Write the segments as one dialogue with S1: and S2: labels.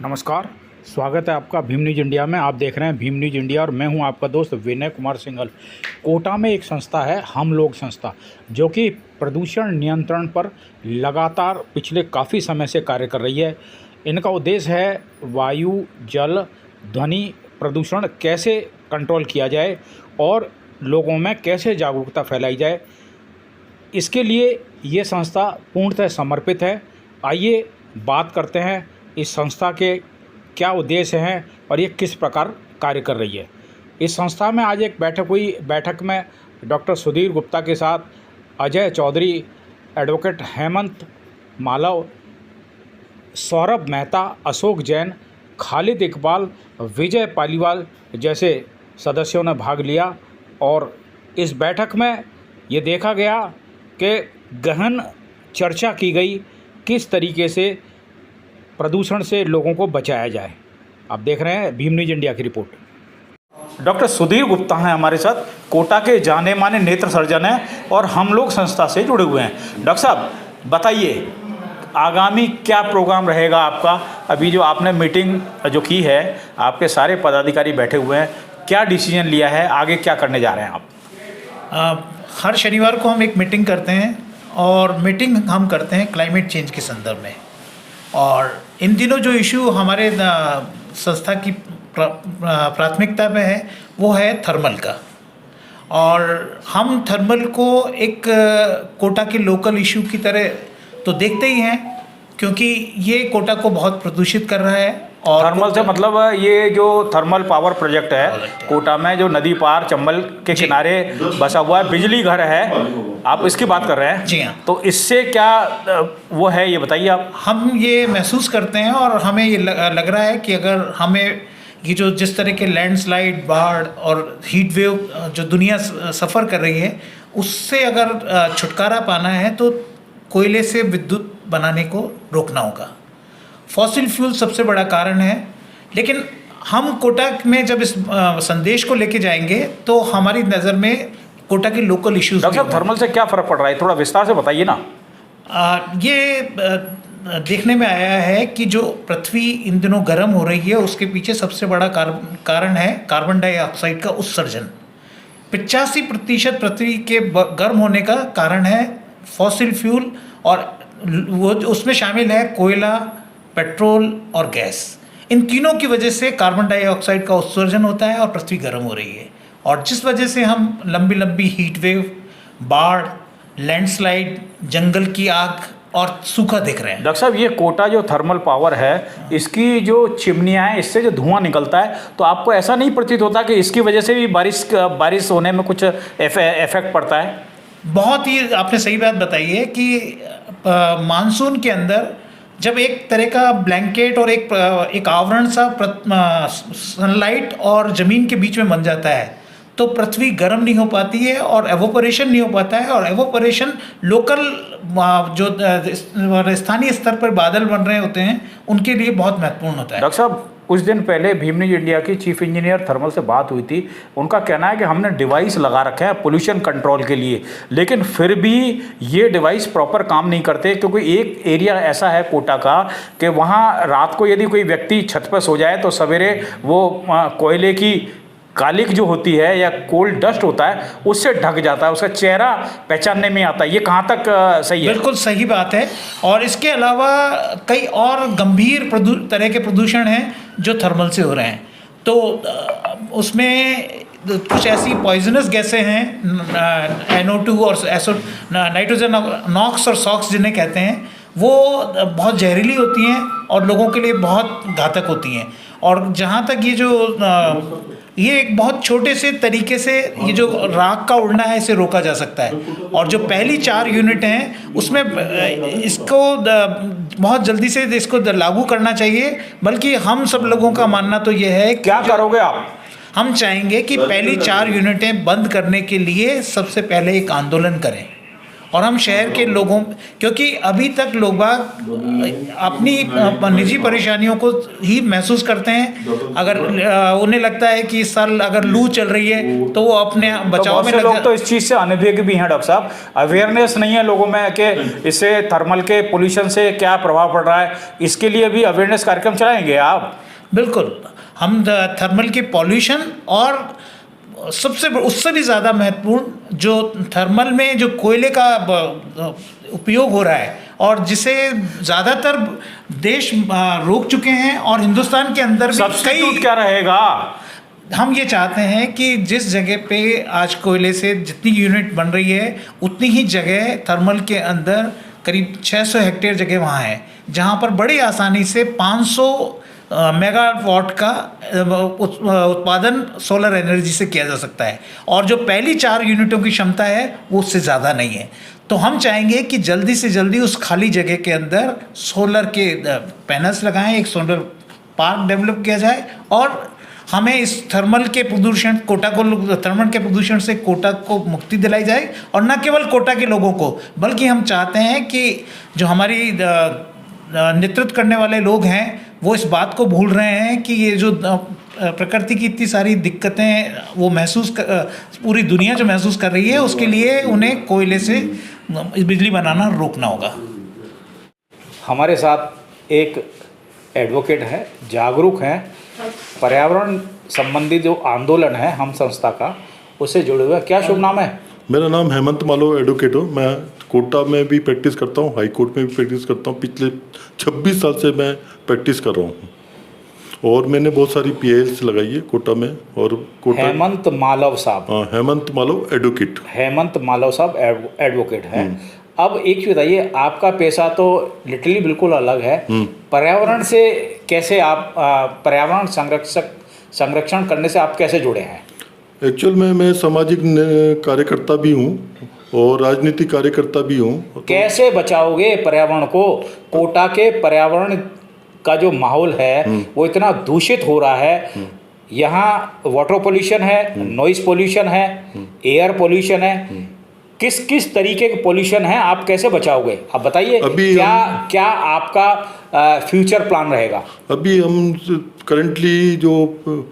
S1: नमस्कार, स्वागत है आपका भीम न्यूज़ इंडिया में। आप देख रहे हैं भीम न्यूज़ इंडिया और मैं हूं आपका दोस्त विनय कुमार सिंघल। कोटा में एक संस्था है हम लोग संस्था, जो कि प्रदूषण नियंत्रण पर लगातार पिछले काफ़ी समय से कार्य कर रही है। इनका उद्देश्य है वायु, जल, ध्वनि प्रदूषण कैसे कंट्रोल किया जाए और लोगों में कैसे जागरूकता फैलाई जाए। इसके लिए ये संस्था पूर्णतः समर्पित है। आइए बात करते हैं इस संस्था के क्या उद्देश्य हैं और ये किस प्रकार कार्य कर रही है। इस संस्था में आज एक बैठक हुई। बैठक में डॉक्टर सुधीर गुप्ता के साथ अजय चौधरी, एडवोकेट हेमंत मालव, सौरभ मेहता, अशोक जैन, खालिद इकबाल, विजय पालीवाल जैसे सदस्यों ने भाग लिया। और इस बैठक में ये देखा गया कि गहन चर्चा की गई किस तरीके से प्रदूषण से लोगों को बचाया जाए। आप देख रहे हैं भीम न्यूज़ इंडिया की रिपोर्ट। डॉक्टर सुधीर गुप्ता हैं हमारे साथ, कोटा के जाने माने नेत्र सर्जन हैं और हम लोग संस्था से जुड़े हुए हैं। डॉक्टर साहब बताइए, आगामी क्या प्रोग्राम रहेगा आपका? अभी जो आपने मीटिंग जो की है, आपके सारे पदाधिकारी बैठे हुए हैं, क्या डिसीजन लिया है, आगे क्या करने जा रहे हैं आप?
S2: हर शनिवार को हम एक मीटिंग करते हैं और मीटिंग हम करते हैं क्लाइमेट चेंज के संदर्भ में। और इन दिनों जो इशू हमारे संस्था की प्राथमिकता में है वो है थर्मल का। और हम थर्मल को एक कोटा के लोकल इशू की तरह तो देखते ही हैं, क्योंकि ये कोटा को बहुत प्रदूषित कर रहा है। और
S1: थर्मल से मतलब ये जो थर्मल पावर प्रोजेक्ट है कोटा में, जो नदी पार चंबल के किनारे बसा हुआ है, बिजली घर है, आप इसकी बात कर रहे हैं?
S2: जी हाँ।
S1: तो इससे क्या वो है, ये बताइए आप।
S2: हम ये महसूस करते हैं और हमें ये लग रहा है कि अगर हमें ये जो जिस तरह के लैंडस्लाइड, बाढ़ और हीट वेव जो दुनिया सफ़र कर रही है, उससे अगर छुटकारा पाना है तो कोयले से विद्युत बनाने को रोकना होगा। फॉसिल फ्यूल सबसे बड़ा कारण है, लेकिन हम कोटा में जब इस संदेश को लेके जाएंगे तो हमारी नज़र में कोटा के लोकल इश्यूज।
S1: डॉक्टर साहब, थर्मल से क्या फ़र्क पड़ रहा है, थोड़ा विस्तार से बताइए ना।
S2: ये देखने में आया है कि जो पृथ्वी इन दिनों गर्म हो रही है, उसके पीछे सबसे बड़ा कारण है कार्बन डाइऑक्साइड का उत्सर्जन। 85% पृथ्वी के गर्म होने का कारण है फॉसिल फ्यूल, और वो उसमें शामिल है कोयला, पेट्रोल और गैस। इन तीनों की वजह से कार्बन डाइऑक्साइड का उत्सर्जन होता है और पृथ्वी गर्म हो रही है, और जिस वजह से हम लंबी लंबी हीट वेव, बाढ़, लैंडस्लाइड, जंगल की आग और सूखा देख रहे हैं।
S1: डॉक्टर साहब, ये कोटा जो थर्मल पावर है, इसकी जो चिमनियाँ हैं, इससे जो धुआं निकलता है, तो आपको ऐसा नहीं प्रतीत होता कि इसकी वजह से भी बारिश होने में कुछ इफेक्ट पड़ता है? बहुत
S2: ही आपने सही बात बताई है कि मानसून के अंदर जब एक तरह का ब्लैंकेट और एक आवरण सा सनलाइट और ज़मीन के बीच में बन जाता है, तो पृथ्वी गर्म नहीं हो पाती है और एवोपरेशन नहीं हो पाता है। और एवोपरेशन लोकल जो स्थानीय स्तर पर बादल बन रहे होते हैं, उनके लिए बहुत महत्वपूर्ण होता है।
S1: डॉक्टर साहब, कुछ दिन पहले भीम न्यूज़ इंडिया की चीफ इंजीनियर थर्मल से बात हुई थी। उनका कहना है कि हमने डिवाइस लगा रखे हैं पोल्यूशन कंट्रोल के लिए, लेकिन फिर भी ये डिवाइस प्रॉपर काम नहीं करते, क्योंकि एक एरिया ऐसा है कोटा का कि वहाँ रात को यदि कोई व्यक्ति छत पर सो जाए तो सवेरे वो कोयले की कालिक जो होती है या कोल डस्ट होता है, उससे ढक जाता है, उसका चेहरा पहचानने में आता है। ये कहाँ तक सही है?
S2: बिल्कुल सही बात है। और इसके अलावा कई और गंभीर तरह के प्रदूषण हैं जो थर्मल से हो रहे हैं। तो उसमें कुछ ऐसी पॉइजनस गैसें हैं, NO2 और नाइट्रोजन नॉक्स और सॉक्स जिन्हें कहते हैं, वो बहुत जहरीली होती हैं और लोगों के लिए बहुत घातक होती हैं। और जहाँ तक ये एक बहुत छोटे से तरीके से ये जो राख का उड़ना है, इसे रोका जा सकता है। और जो पहली 4 यूनिट हैं उसमें इसको बहुत जल्दी से इसको लागू करना चाहिए। बल्कि हम सब लोगों का मानना तो ये है,
S1: क्या करोगे आप?
S2: हम चाहेंगे कि पहली 4 यूनिटें बंद करने के लिए सबसे पहले एक आंदोलन करें और हम शहर के लोगों, क्योंकि अभी तक लोग अपनी निजी परेशानियों को ही महसूस करते हैं। अगर उन्हें लगता है कि इस साल अगर लू चल रही है तो वो अपने बचाव में
S1: लोग तो इस चीज़ से अनभिज्ञ भी हैं डॉक्टर साहब, अवेयरनेस नहीं है लोगों में कि इससे थर्मल के पोल्यूशन से क्या प्रभाव पड़ रहा है। इसके लिए भी अवेयरनेस कार्यक्रम चलाएंगे आप?
S2: बिल्कुल, हम थर्मल के पॉल्यूशन और सबसे उससे भी ज़्यादा महत्वपूर्ण जो थर्मल में जो कोयले का उपयोग हो रहा है और जिसे ज़्यादातर देश रोक चुके हैं और हिंदुस्तान के अंदर भी
S1: सब्स्टिट्यूट क्या रहेगा?
S2: हम ये चाहते हैं कि जिस जगह पे आज कोयले से जितनी यूनिट बन रही है उतनी ही जगह थर्मल के अंदर करीब 600 हेक्टेयर जगह वहाँ है, जहाँ पर बड़ी आसानी से 500 मेगावाट का उत्पादन सोलर एनर्जी से किया जा सकता है और जो पहली 4 यूनिटों की क्षमता है वो उससे ज़्यादा नहीं है। तो हम चाहेंगे कि जल्दी से जल्दी उस खाली जगह के अंदर सोलर के पैनल्स लगाएं, एक सोलर पार्क डेवलप किया जाए और हमें इस थर्मल के प्रदूषण थर्मल के प्रदूषण से कोटा को मुक्ति दिलाई जाए। और न केवल कोटा के लोगों को, बल्कि हम चाहते हैं कि जो हमारी नेतृत्व करने वाले लोग हैं वो इस बात को भूल रहे हैं कि ये जो प्रकृति की इतनी सारी दिक्कतें वो पूरी दुनिया जो महसूस कर रही है, उसके लिए उन्हें कोयले से बिजली बनाना रोकना होगा।
S1: हमारे साथ एक एडवोकेट है, जागरूक हैं, पर्यावरण संबंधी जो आंदोलन है हम संस्था का उससे जुड़े हुए। क्या शुभ नाम है?
S3: मेरा नाम हेमंत मालव एडवोकेट हो। मैं कोटा में भी प्रैक्टिस करता हूँ, हाई कोर्ट में भी प्रैक्टिस करता हूँ। पिछले 26 साल से मैं प्रैक्टिस कर रहा हूँ और मैंने बहुत सारी PILs लगाई है कोटा में। और कोटा
S1: हेमंत मालव साहब?
S3: हाँ, हेमंत मालव एडवोकेट।
S1: हेमंत मालव साहब एडवोकेट हैं। अब एक चीज बताइए, आपका पेशा तो लिटरली बिल्कुल अलग है, पर्यावरण से कैसे आप पर्यावरण संरक्षण करने से आप कैसे जुड़े हैं?
S3: एक्चुअल में मैं सामाजिक कार्यकर्ता भी हूँ और राजनीतिक कार्यकर्ता भी हूँ।
S1: कैसे बचाओगे पर्यावरण को? कोटा के पर्यावरण का जो माहौल है वो इतना दूषित हो रहा है। यहाँ वाटर पोल्यूशन है, नॉइज पोल्यूशन है, एयर पोल्यूशन है, किस किस तरीके के पोल्यूशन है, आप कैसे बचाओगे? आप बताइए, क्या आपका फ्यूचर प्लान रहेगा?
S3: अभी हम करंटली जो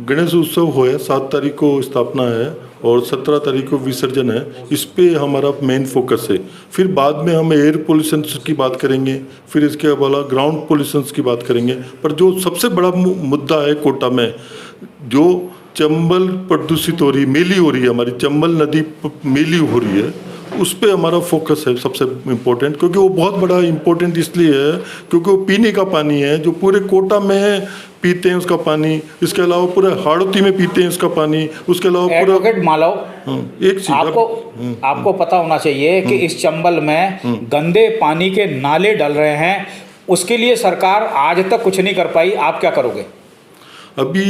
S3: गणेश उत्सव हो है, 7 तारीख को स्थापना है और 17 तारीख को विसर्जन है, इस पे हमारा मेन फोकस है। फिर बाद में हम एयर पोल्यूशन की बात करेंगे, फिर इसके अलावा ग्राउंड पोल्यूशन की बात करेंगे। पर जो सबसे बड़ा मुद्दा है कोटा में, जो चंबल प्रदूषित हो रही, मेली हो रही है, हमारी चंबल नदी मेली हो रही है, उस पे हमारा फोकस है सबसे इम्पोर्टेंट। क्योंकि वो बहुत बड़ा इम्पोर्टेंट इसलिए है क्योंकि वो पीने का पानी है जो पूरे कोटा में पीते हैं उसका पानी, इसके अलावा पूरे हाड़ौती में पीते हैं उसका पानी, उसके अलावा पूरा।
S1: एडवोकेट मालव,
S3: एक चीज
S1: आपको पता होना चाहिए कि इस चंबल में गंदे पानी के नाले डल रहे हैं, उसके लिए सरकार आज तक कुछ नहीं कर पाई। आप क्या करोगे?
S3: अभी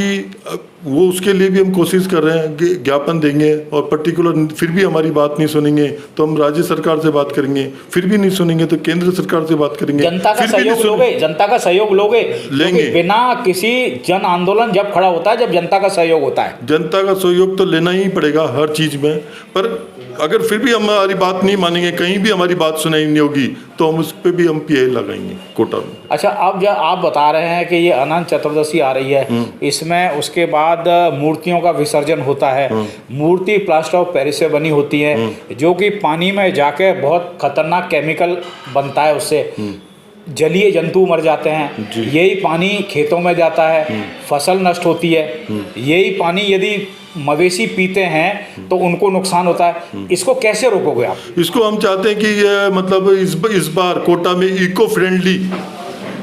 S3: वो उसके लिए भी हम कोशिश कर रहे हैं कि ज्ञापन देंगे और पर्टिकुलर फिर भी हमारी बात नहीं सुनेंगे तो हम राज्य सरकार से बात करेंगे, फिर भी नहीं सुनेंगे तो केंद्र सरकार से बात करेंगे।
S1: जनता का सहयोग लोगे? जनता का सहयोग लोगे?
S3: लेंगे।
S1: बिना किसी जन आंदोलन जब खड़ा होता है, जब जनता का सहयोग होता है।
S3: जनता का सहयोग तो लेना ही पड़ेगा हर चीज में, पर अगर फिर भी हमारी बात नहीं मानेंगे, कहीं भी हमारी बात सुनाई नहीं होगी तो हम उस पर भी हम PI लगाएंगे कोटा में।
S1: अच्छा, अब जब आप बता रहे हैं कि ये अनंत चतुर्दशी आ रही है, इसमें उसके बाद मूर्तियों का विसर्जन होता है, मूर्ति प्लास्टर ऑफ पेरिस से बनी होती है जो कि पानी में जाके बहुत खतरनाक केमिकल बनता है, उससे जलीय जंतु मर जाते हैं। यही पानी खेतों में जाता है, फसल नष्ट होती है। यही पानी यदि मवेशी पीते हैं तो उनको नुकसान होता है। इसको कैसे रोकोगे आप?
S3: इसको हम चाहते हैं कि ये मतलब इस बार कोटा में इको फ्रेंडली,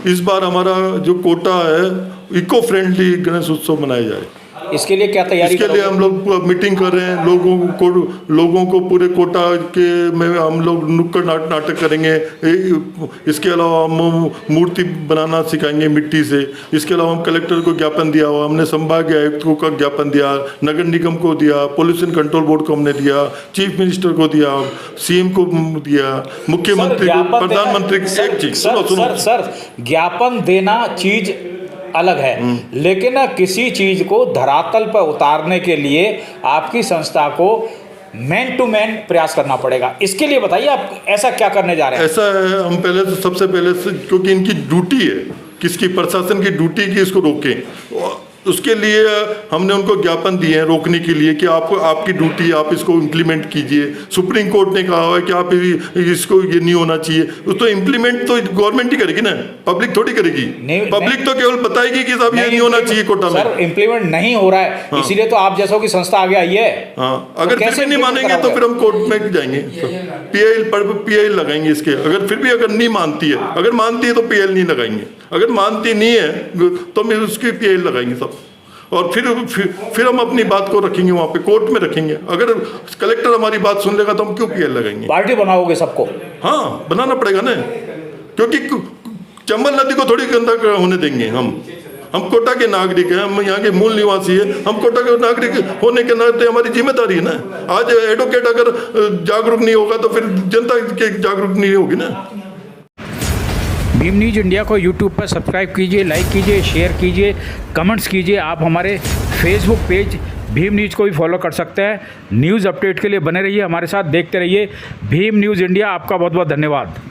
S3: इस बार हमारा जो कोटा है इको फ्रेंडली गणेश उत्सव मनाया जाए।
S1: इसके लिए क्या तैयारी?
S3: इसके लिए हम लोग मीटिंग कर रहे हैं, लोगों को पूरे कोटा के में हम लोग नुक्कड़ नाटक करेंगे। इसके अलावा हम मूर्ति बनाना सिखाएंगे मिट्टी से। इसके अलावा हम कलेक्टर को ज्ञापन दिया हुआ, हमने संभागीय आयुक्त को ज्ञापन दिया, नगर निगम को दिया, पोल्यूशन कंट्रोल बोर्ड को हमने दिया, चीफ मिनिस्टर को दिया, CM को दिया, मुख्यमंत्री को, प्रधानमंत्री। एक चीज सुनो
S1: सर, ज्ञापन देना चीज अलग है, लेकिन किसी चीज को धरातल पर उतारने के लिए आपकी संस्था को मैन टू मैन प्रयास करना पड़ेगा। इसके लिए बताइए आप ऐसा क्या करने जा रहे हैं?
S3: ऐसा है, हम पहले तो सबसे पहले से, क्योंकि इनकी ड्यूटी है, किसकी, प्रशासन की ड्यूटी की इसको रोकें। उसके लिए हमने उनको ज्ञापन दिए हैं रोकने के लिए कि आपको, आपकी ड्यूटी, आप इसको इम्प्लीमेंट कीजिए। सुप्रीम कोर्ट ने कहा है कि आप इसको, ये नहीं होना चाहिए। तो इम्प्लीमेंट तो गवर्नमेंट ही करेगी ना, पब्लिक थोड़ी करेगी। पब्लिक तो केवल बताएगी कि साहब ये नहीं होना चाहिए कोटा में।
S1: सर इम्प्लीमेंट नहीं हो रहा है, इसीलिए तो आप जैसों की संस्था आगे आई है।
S3: हाँ, अगर फिर भी नहीं मानेंगे तो फिर हम कोर्ट में जाएंगे, पीआई लगाएंगे इसके। अगर फिर भी अगर नहीं मानती है, अगर मानती है तो पीएल नहीं लगाएंगे, अगर मानती नहीं है तो हम उसकी पीएल लगाएंगे सब। और फिर हम अपनी बात को रखेंगे वहाँ पे, कोर्ट में रखेंगे। अगर कलेक्टर हमारी बात सुन लेगा तो हम क्यों पीएल लगाएंगे?
S1: पार्टी बनाओगे सबको?
S3: हाँ, बनाना पड़ेगा ना, क्योंकि चंबल नदी को थोड़ी गंदा होने देंगे हम कोटा के नागरिक हैं, हम यहाँ के मूल निवासी हैं। हम कोटा के नागरिक होने के नाते हमारी जिम्मेदारी है ना। आज एडवोकेट अगर जागरूक नहीं होगा तो फिर जनता के जागरूक नहीं होगी ना।
S1: भीम न्यूज़ इंडिया को यूट्यूब पर सब्सक्राइब कीजिए, लाइक कीजिए, शेयर कीजिए, कमेंट्स कीजिए। आप हमारे फेसबुक पेज भीम न्यूज़ को भी फॉलो कर सकते हैं। न्यूज़ अपडेट के लिए बने रहिए हमारे साथ, देखते रहिए भीम न्यूज़ इंडिया। आपका बहुत बहुत धन्यवाद।